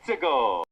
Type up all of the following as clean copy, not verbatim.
Let's go!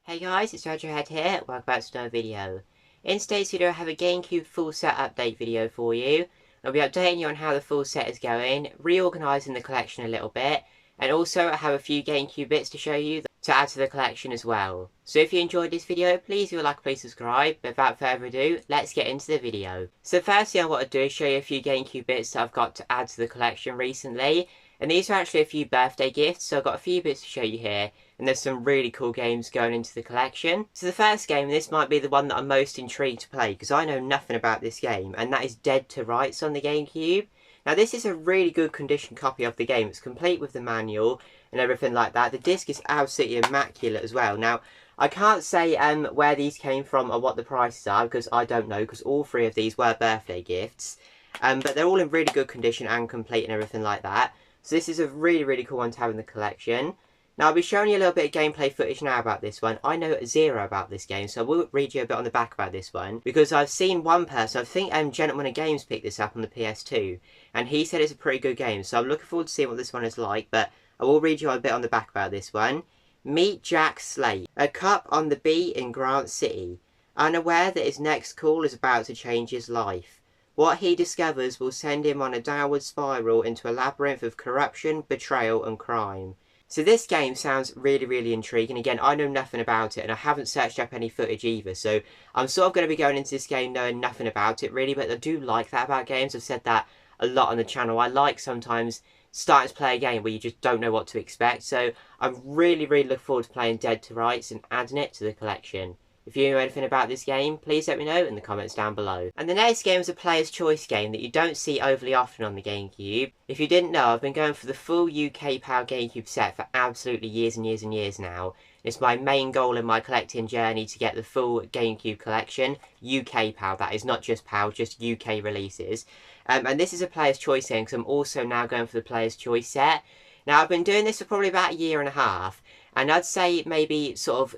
Hey guys, it's Radiohead here, welcome back to another video. In today's video I have a GameCube full set update video for you. I'll be updating you on how the full set is going, reorganising the collection a little bit, and also I have a few GameCube bits to show you to add to the collection as well. So if you enjoyed this video, please do like, please subscribe, but without further ado, let's get into the video. So the first thing I want to do is show you a few GameCube bits that I've got to add to the collection recently. And these are actually a few birthday gifts, so I've got a few bits to show you here. And there's some really cool games going into the collection. So the first game, this might be the one that I'm most intrigued to play, because I know nothing about this game, and that is Dead to Rights on the GameCube. Now this is a really good condition copy of the game. It's complete with the manual and everything like that. The disc is absolutely immaculate as well. Now, I can't say where these came from or what the prices are, because I don't know, because all three of these were birthday gifts. But they're all in really good condition and complete and everything like that. So this is a really, really cool one to have in the collection. Now, I'll be showing you a little bit of gameplay footage now about this one. I know zero about this game, so I will read you a bit on the back about this one. Because I've seen one person, I think Gentleman of Games picked this up on the PS2. And he said it's a pretty good game, so I'm looking forward to seeing what this one is like. But I will read you a bit on the back about this one. Meet Jack Slate, a cop on the beat in Grant City. Unaware that his next call is about to change his life. What he discovers will send him on a downward spiral into a labyrinth of corruption, betrayal and crime. So this game sounds really, really intriguing. Again, I know nothing about it and I haven't searched up any footage either. So I'm sort of going to be going into this game knowing nothing about it really. But I do like that about games. I've said that a lot on the channel. I like sometimes starting to play a game where you just don't know what to expect. So I'm really, really looking forward to playing Dead to Rights and adding it to the collection. If you know anything about this game, please let me know in the comments down below. And the next game is a player's choice game that you don't see overly often on the GameCube. If you didn't know, I've been going for the full UK PAL Gamecube set for absolutely years and years and years now. It's my main goal in my collecting journey to get the full GameCube collection. UK PAL, that is, not just PAL, just UK releases. And this is a player's choice game because I'm also now going for the player's choice set. Now, I've been doing this for probably about a year and a half. And I'd say maybe sort of,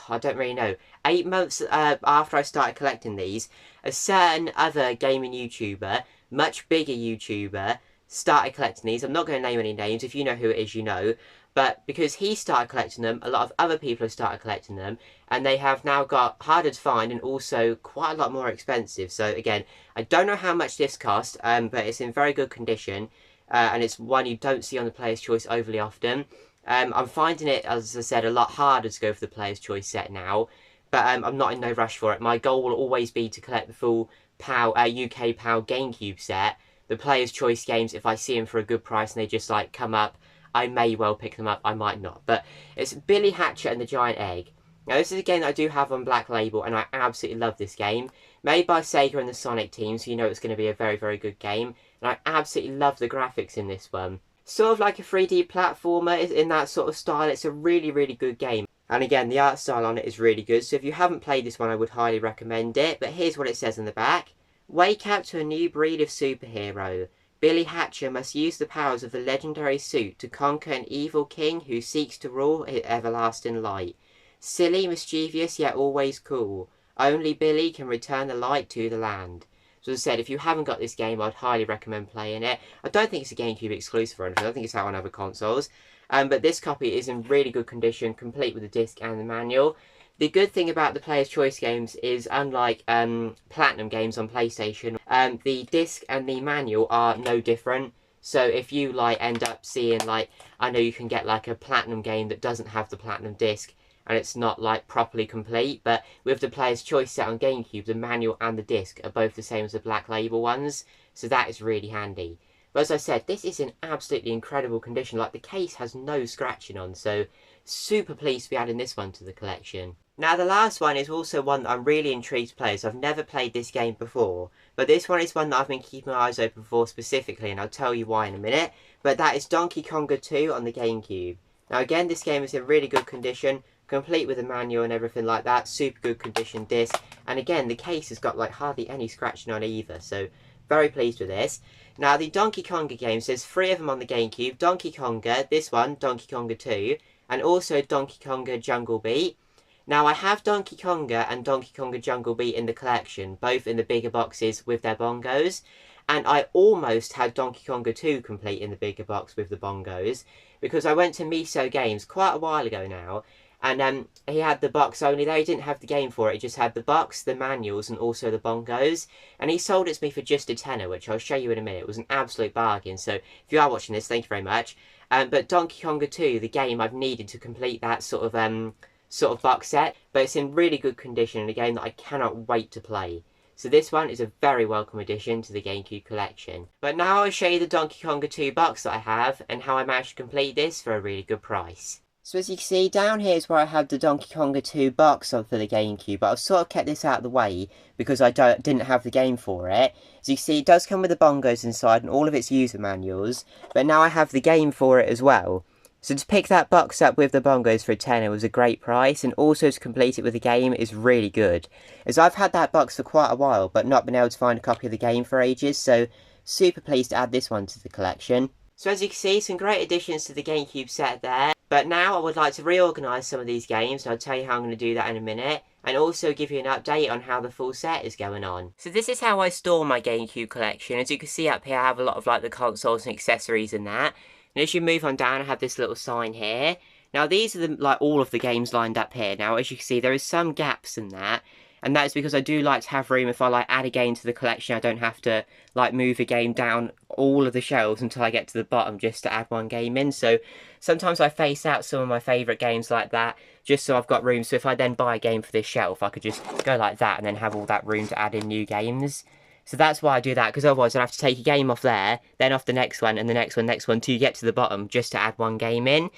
I don't really know, 8 months after I started collecting these, a certain other gaming YouTuber, much bigger YouTuber, started collecting these. I'm not going to name any names. If you know who it is, you know. But because he started collecting them, a lot of other people have started collecting them. And they have now got harder to find and also quite a lot more expensive. So again, I don't know how much this cost, but it's in very good condition. And it's one you don't see on the Player's Choice overly often. I'm finding it, as I said, a lot harder to go for the Player's Choice set now. But I'm not in no rush for it. My goal will always be to collect the full PAL, UK PAL Gamecube set. The Player's Choice games, if I see them for a good price and they just like come up, I may well pick them up, I might not. But it's Billy Hatchet and the Giant Egg. Now this is a game that I do have on Black Label and I absolutely love this game. Made by Sega and the Sonic team, so you know it's going to be a very, very good game. And I absolutely love the graphics in this one. Sort of like a 3D platformer in that sort of style. It's a really, really good game. And again, the art style on it is really good. So if you haven't played this one, I would highly recommend it. But here's what it says on the back. Wake up to a new breed of superhero. Billy Hatcher must use the powers of the legendary suit to conquer an evil king who seeks to rule in everlasting light. Silly, mischievous, yet always cool. Only Billy can return the light to the land. So as I said, if you haven't got this game, I'd highly recommend playing it. I don't think it's a GameCube exclusive or anything. I don't think it's out on other consoles. But this copy is in really good condition, complete with the disc and the manual. The good thing about the Player's Choice games is, unlike Platinum games on PlayStation, the disc and the manual are no different. So if you like end up seeing, like, I know you can get like a Platinum game that doesn't have the Platinum disc, and it's not like properly complete, but with the Player's Choice set on GameCube, the manual and the disc are both the same as the Black Label ones, so that is really handy. But as I said, this is in absolutely incredible condition. Like, the case has no scratching on, so super pleased to be adding this one to the collection. Now, the last one is also one that I'm really intrigued to play, as I've never played this game before. But this one is one that I've been keeping my eyes open for specifically, and I'll tell you why in a minute. But that is Donkey Konga 2 on the GameCube. Now, again, this game is in really good condition, complete with the manual and everything like that, super good condition disc. And again, the case has got like hardly any scratching on either, so very pleased with this. Now, the Donkey Konga games, there's 3 of them on the GameCube. Donkey Konga, this one, Donkey Konga 2, and also Donkey Konga Jungle Beat. Now, I have Donkey Konga and Donkey Konga Jungle Beat in the collection, both in the bigger boxes with their bongos. And I almost had Donkey Konga 2 complete in the bigger box with the bongos, because I went to Miso Games quite a while ago now, And he had the box only there. He didn't have the game for it. He just had the box, the manuals, and also the bongos. And he sold it to me for just a tenner, which I'll show you in a minute. It was an absolute bargain. So if you are watching this, thank you very much. But Donkey Konga 2, the game I've needed to complete that sort of box set, but it's in really good condition and a game that I cannot wait to play. So this one is a very welcome addition to the GameCube collection. But now I'll show you the Donkey Konga 2 box that I have and how I managed to complete this for a really good price. So as you can see, down here is where I have the Donkey Konga 2 box on for the GameCube, but I've sort of kept this out of the way because I didn't have the game for it. As you can see, it does come with the bongos inside and all of its user manuals, but now I have the game for it as well. So to pick that box up with the bongos for a tenner was a great price, and also to complete it with the game is really good. As I've had that box for quite a while, but not been able to find a copy of the game for ages, so super pleased to add this one to the collection. So as you can see, some great additions to the GameCube set there. But now I would like to reorganise some of these games, and I'll tell you how I'm going to do that in a minute. And also give you an update on how the full set is going on. So this is how I store my GameCube collection. As you can see up here, I have a lot of like the consoles and accessories and that. And as you move on down, I have this little sign here. Now these are all of the games lined up here. Now as you can see, there is some gaps in that. And that is because I do like to have room if I add a game to the collection. I don't have to move a game down all of the shelves until I get to the bottom just to add one game in. So sometimes I face out some of my favourite games like that just so I've got room. So if I then buy a game for this shelf, I could just go like that and then have all that room to add in new games. So that's why I do that, because otherwise I'd have to take a game off there, then off the next one, and the next one, till you get to the bottom just to add one game in.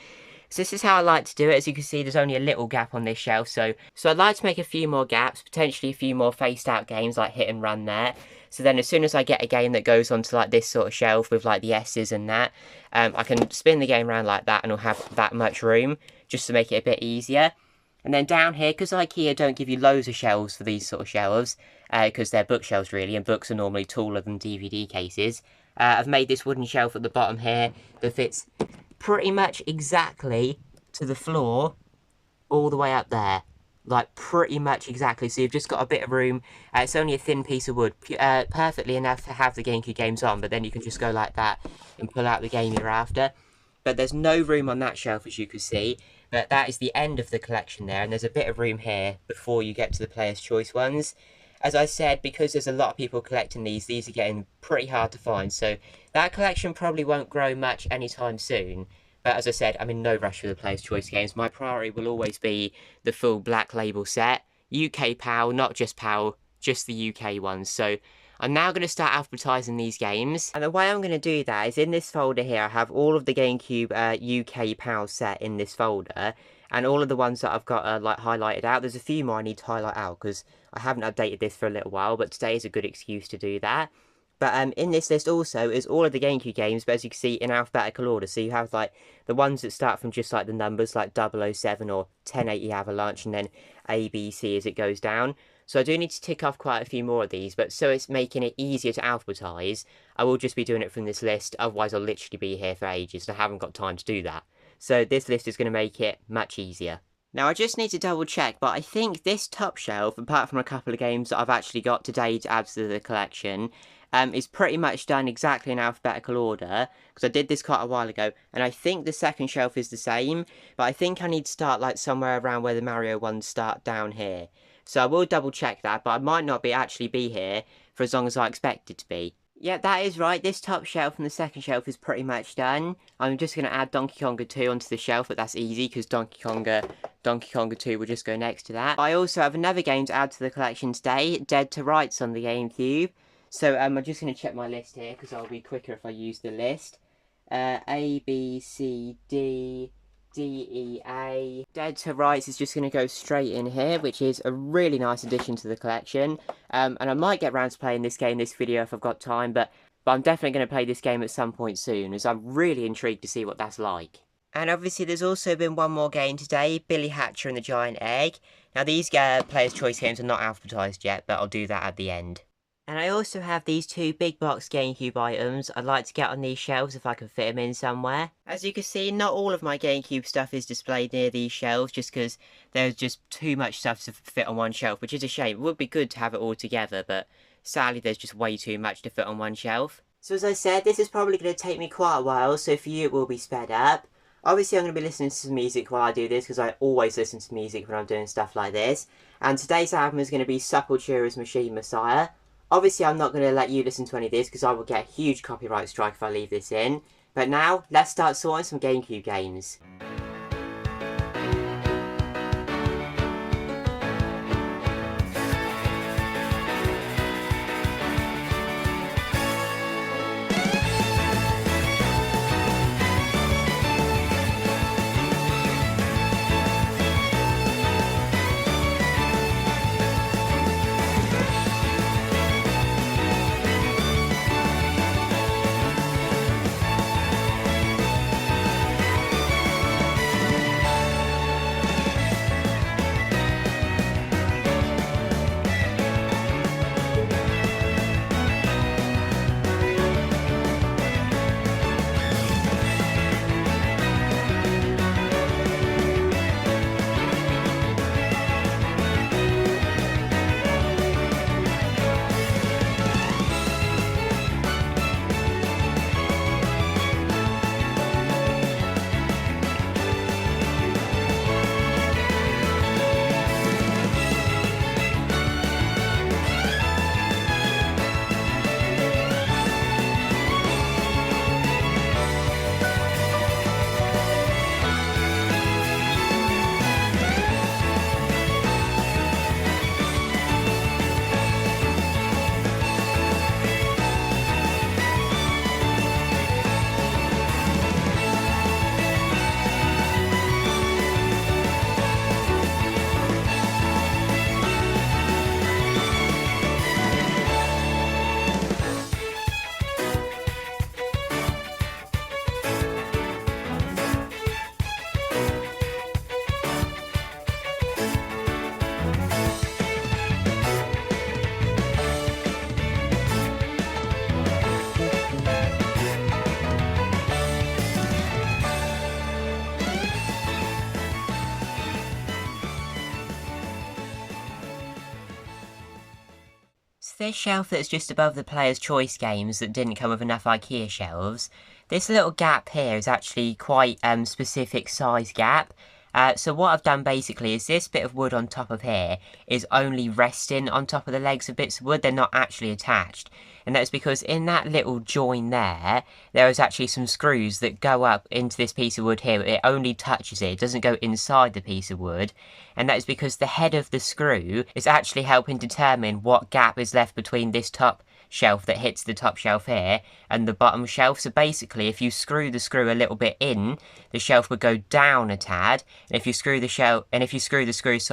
So this is how I like to do it. As you can see, there's only a little gap on this shelf, so I'd like to make a few more gaps, potentially a few more faced out games like Hit and Run there. So then as soon as I get a game that goes onto this sort of shelf with the S's and that, I can spin the game around like that and I'll have that much room, just to make it a bit easier. And then down here, because IKEA don't give you loads of shelves for these sort of shelves, because they're bookshelves really, and books are normally taller than DVD cases, I've made this wooden shelf at the bottom here that fits pretty much exactly to the floor all the way up there. Pretty much exactly, so you've just got a bit of room. It's only a thin piece of wood, perfectly enough to have the GameCube games on, but then you can just go like that and pull out the game you're after. But there's no room on that shelf, as you can see. But that is the end of the collection there, and there's a bit of room here before you get to the Player's Choice ones. As I said, because there's a lot of people collecting these are getting pretty hard to find, so that collection probably won't grow much anytime soon. But as I said, I'm in no rush for the Player's Choice games. My priority will always be the full Black Label set. UK PAL, not just PAL, just the UK ones. So I'm now going to start alphabetising these games. And the way I'm going to do that is in this folder here, I have all of the GameCube UK PAL set in this folder. And all of the ones that I've got highlighted out. There's a few more I need to highlight out because I haven't updated this for a little while. But today is a good excuse to do that. But in this list also is all of the GameCube games, but as you can see, in alphabetical order. So you have the ones that start from just the numbers, like 007 or 1080 Avalanche, and then A, B, C as it goes down. So I do need to tick off quite a few more of these, but so it's making it easier to alphabetise, I will just be doing it from this list, otherwise I'll literally be here for ages, and I haven't got time to do that. So this list is going to make it much easier. Now I just need to double check, but I think this top shelf, apart from a couple of games that I've actually got today to add to the collection, is pretty much done exactly in alphabetical order, because I did this quite a while ago, and I think the second shelf is the same, but I think I need to start somewhere around where the Mario ones start down here. So I will double check that, but I might not actually be here for as long as I expect it to be. Yeah, that is right, this top shelf and the second shelf is pretty much done. I'm just going to add Donkey Konga 2 onto the shelf, but that's easy, because Donkey Konga 2 will just go next to that. I also have another game to add to the collection today, Dead to Rights on the GameCube. So I'm just going to check my list here, because I'll be quicker if I use the list. A, B, C, D, D, E, A. Dead to Rights is just going to go straight in here, which is a really nice addition to the collection. And I might get around to playing this game this video if I've got time, but I'm definitely going to play this game at some point soon, as I'm really intrigued to see what that's like. And obviously there's also been one more game today, Billy Hatcher and the Giant Egg. Now these Player's Choice games are not alphabetised yet, but I'll do that at the end. And I also have these two big box GameCube items I'd like to get on these shelves if I can fit them in somewhere. As you can see, not all of my GameCube stuff is displayed near these shelves just because there's just too much stuff to fit on one shelf, which is a shame. It would be good to have it all together, but sadly there's just way too much to fit on one shelf. So as I said, this is probably going to take me quite a while, so for you it will be sped up. Obviously I'm going to be listening to some music while I do this, because I always listen to music when I'm doing stuff like this. And today's album is going to be Sepultura's Machine Messiah. Obviously I'm not going to let you listen to any of this, because I will get a huge copyright strike if I leave this in. But now, let's start sorting some GameCube games. This shelf that's just above the player's choice games that didn't come with enough IKEA shelves, this little gap here is actually quite specific size gap. So what I've done basically is this bit of wood on top of here is only resting on top of the legs of bits of wood, they're not actually attached. And that's because in that little join there is actually some screws that go up into this piece of wood here. It only touches it doesn't go inside the piece of wood. And that is because the head of the screw is actually helping determine what gap is left between this top shelf that hits the top shelf here and the bottom shelf. So basically if you screw the screw a little bit in, the shelf would go down a tad, and if you screw the screw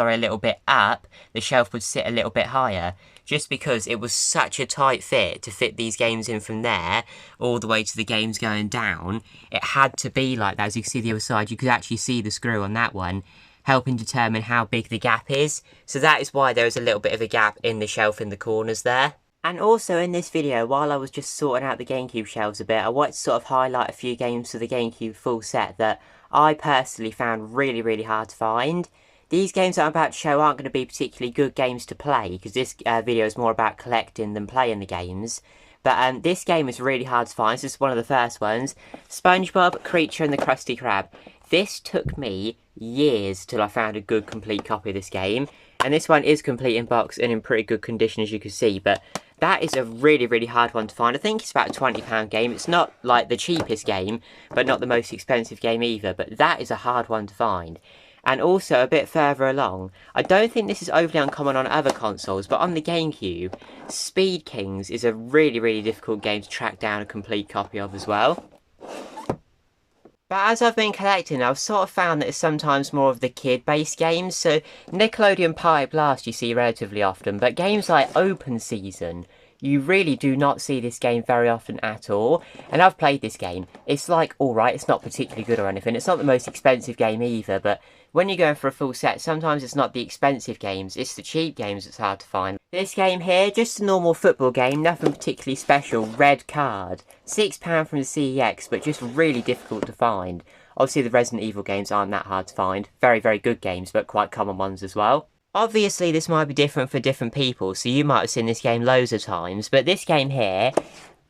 a little bit up, the shelf would sit a little bit higher. Just because it was such a tight fit to fit these games in from there all the way to the games going down, it had to be like that. As you can see the other side, you could actually see the screw on that one helping determine how big the gap is. So that is why there is a little bit of a gap in the shelf in the corners there. And also in this video, while I was just sorting out the GameCube shelves a bit, I wanted to sort of highlight a few games for the GameCube full set that I personally found really hard to find. These games that I'm about to show aren't going to be particularly good games to play, because this video is more about collecting than playing the games. But this game is really hard to find. This is one of the first ones. SpongeBob, Creature and the Krusty Krab. This took me years till I found a good complete copy of this game. And this one is complete in box and in pretty good condition, as you can see. But that is a really hard one to find. I think it's about a £20 game. It's not like the cheapest game, but not the most expensive game either. But that is a hard one to find. And also, a bit further along, I don't think this is overly uncommon on other consoles, but on the GameCube, Speed Kings is a really difficult game to track down a complete copy of as well. But as I've been collecting, I've sort of found that it's sometimes more of the kid-based games. So Nickelodeon Party Blast you see relatively often, but games like Open Season, you really do not see this game very often at all. And I've played this game. It's like, alright, it's not particularly good or anything. It's not the most expensive game either, but when you're going for a full set, sometimes it's not the expensive games, it's the cheap games that's hard to find. This game here, just a normal football game, nothing particularly special, red card. £6 from the CEX, but just really difficult to find. Obviously the Resident Evil games aren't that hard to find. Very good games, but quite common ones as well. Obviously this might be different for different people, so you might have seen this game loads of times, but this game here,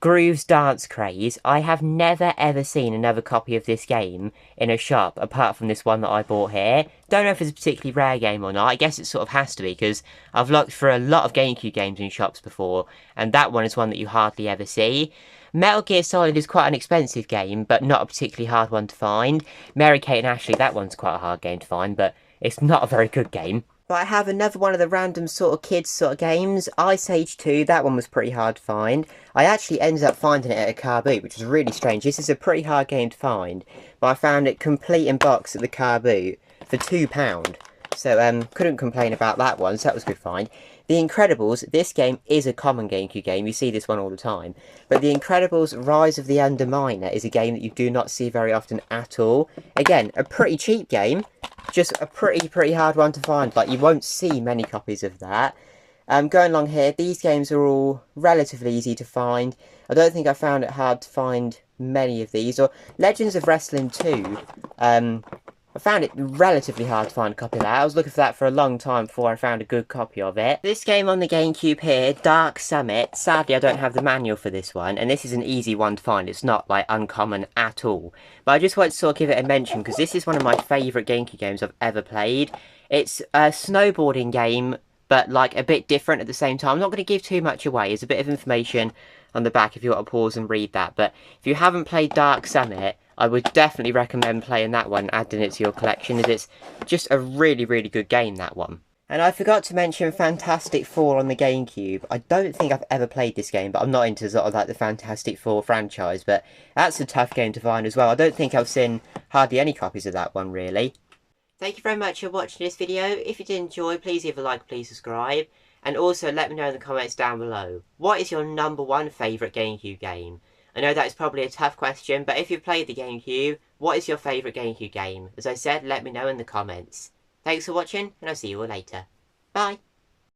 Groove's Dance Craze. I have never ever seen another copy of this game in a shop apart from this one that I bought here. Don't know if it's a particularly rare game or not. I guess it sort of has to be because I've looked for a lot of GameCube games in shops before, and that one is one that you hardly ever see. Metal Gear Solid is quite an expensive game, but not a particularly hard one to find. Mary-Kate and Ashley, that one's quite a hard game to find, but it's not a very good game. But I have another one of the random sort of kids sort of games, Ice Age 2, that one was pretty hard to find. I actually ended up finding it at a car boot, which is really strange. This is a pretty hard game to find, but I found it complete in box at the car boot for £2. So, couldn't complain about that one, so that was a good find. The Incredibles, this game is a common GameCube game, you see this one all the time. But The Incredibles Rise of the Underminer is a game that you do not see very often at all. Again, a pretty cheap game, just a pretty hard one to find. Like, you won't see many copies of that. Going along here, these games are all relatively easy to find. I don't think I found it hard to find many of these. Or Legends of Wrestling 2, I found it relatively hard to find a copy of that. I was looking for that for a long time before I found a good copy of it. This game on the GameCube here, Dark Summit, sadly I don't have the manual for this one, and this is an easy one to find. It's not, like, uncommon at all. But I just wanted to sort of give it a mention, because this is one of my favourite GameCube games I've ever played. It's a snowboarding game, but, like, a bit different at the same time. I'm not going to give too much away. There's a bit of information on the back if you want to pause and read that. But if you haven't played Dark Summit, I would definitely recommend playing that one, adding it to your collection, as it's just a really good game, that one. And I forgot to mention Fantastic Four on the GameCube. I don't think I've ever played this game, but I'm not into sort of like the Fantastic Four franchise, but that's a tough game to find as well. I don't think I've seen hardly any copies of that one, really. Thank you very much for watching this video. If you did enjoy, please leave a like, please subscribe. And also let me know in the comments down below, what is your #1 favourite GameCube game? I know that is probably a tough question, but if you've played the GameCube, what is your favourite GameCube game? As I said, let me know in the comments. Thanks for watching, and I'll see you all later. Bye!